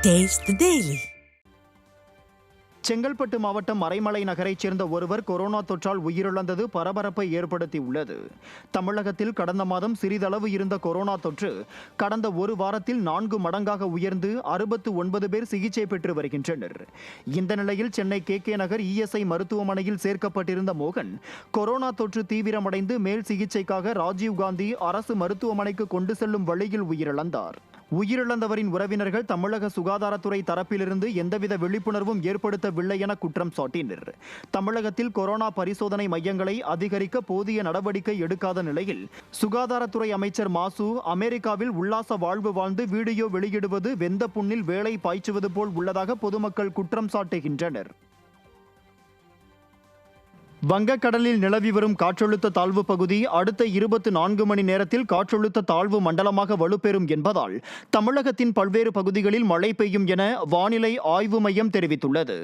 Taste the Daily. Chengalpattu மாவட்டம் மறைமலை நகரைச் சேர்ந்த ஒருவர் கொரோனா தொற்றால் உயிரிழந்தது பரபரப்பை ஏற்படுத்தியுள்ளது. தமிழகத்தில் கடந்த மாதம் சிறிதளவு இருந்த கொரோனா தொற்று கடந்த ஒரு வாரத்தில் 4 மடங்காக உயர்ந்து 69 பேர் சிகிச்சை பெற்று வருகின்றனர். இந்த நிலையில் சென்னை KK நகர் ESI மருத்துவமனையில் சேர்க்கப்பட்டிருந்த மோகன் கொரோனா தொற்று தீவிரமடைந்து மேல் சிகிச்சைக்காக ராஜீவ்காந்தி அரசு மருத்துவமனைக்கு கொண்டு செல்லும் வழியில் உயிரிழந்தார். உயிரிழந்தவரின் உறவினர்கள் தமிழக சுகாதாரத்துறை தரப்பிலிருந்து எந்தவித விழிப்புணர்வும் ஏற்படுத்தவில்லை என குற்றம் சாட்டினர். தமிழகத்தில் கொரோனா பரிசோதனை மையங்களை அதிகரிக்க போதிய நடவடிக்கை எடுக்காத நிலையில் சுகாதாரத்துறை அமைச்சர் மாசு அமெரிக்காவில் உல்லாச வாழ்வு வாழ்ந்து வீடியோ வெளியிடுவது வெந்த புண்ணில் வேலை பாய்ச்சுவது போல் உள்ளதாக பொதுமக்கள் குற்றம் சாட்டுகின்றனர். வங்கக்கடலில் நிலவி வரும் காற்றழுத்த தாழ்வு பகுதி அடுத்த 24 மணி நேரத்தில் காற்றழுத்த தாழ்வு மண்டலமாக வலுப்பெறும் என்பதால் தமிழகத்தின் பல்வேறு பகுதிகளில் மழை பெய்யும் என வானிலை ஆய்வு மையம் தெரிவித்துள்ளது.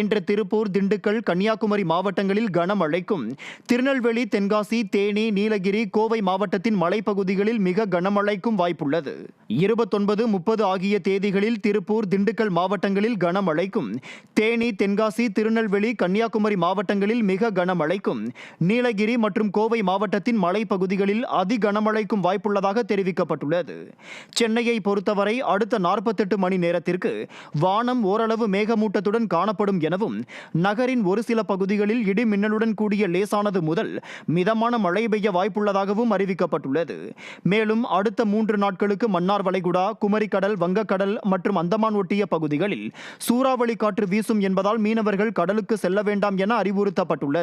இன்று திருப்பூர், திண்டுக்கல், கன்னியாகுமரி மாவட்டங்களில் கனமழைக்கும், திருநெல்வேலி, தென்காசி, தேனி, நீலகிரி, கோவை மாவட்டத்தின் மலைப்பகுதிகளில் மிக கனமழைக்கும் வாய்ப்புள்ளது. 29, 30 ஆகிய தேதிகளில் திருப்பூர், திண்டுக்கல் மாவட்டங்களில் கனமழைக்கும், தேனி, தென்காசி, திருநெல்வேலி, கன்னியாகுமரி மாவட்டங்களில் மிக கனமழைக்கும், நீலகிரி மற்றும் கோவை மாவட்டத்தின் மலைப்பகுதிகளில் அதி கனமழைக்கும் வாய்ப்புள்ளதாக தெரிவிக்கப்பட்டுள்ளது. சென்னையை பொறுத்தவரை அடுத்த 48 மணி நேரத்திற்கு வானம் ஓரளவு மேகமூட்டத்துடன் காணப்படும் எனவும், நகரின் ஒரு சில பகுதிகளில் இடி மின்னலுடன் கூடிய லேசானது முதல் மிதமான மழை பெய்ய வாய்ப்புள்ளதாகவும் அறிவிக்கப்பட்டுள்ளது. மேலும் அடுத்த 3 நாட்களுக்கு மன்னார் வளைகுடா, குமரிக்கடல், வங்கக்கடல் மற்றும் அந்தமான் ஒட்டிய பகுதிகளில் சூறாவளி காற்று வீசும் என்பதால் மீனவர்கள் கடலுக்கு செல்ல வேண்டாம் என அறிவுறுத்தப்பட்டுள்ளது.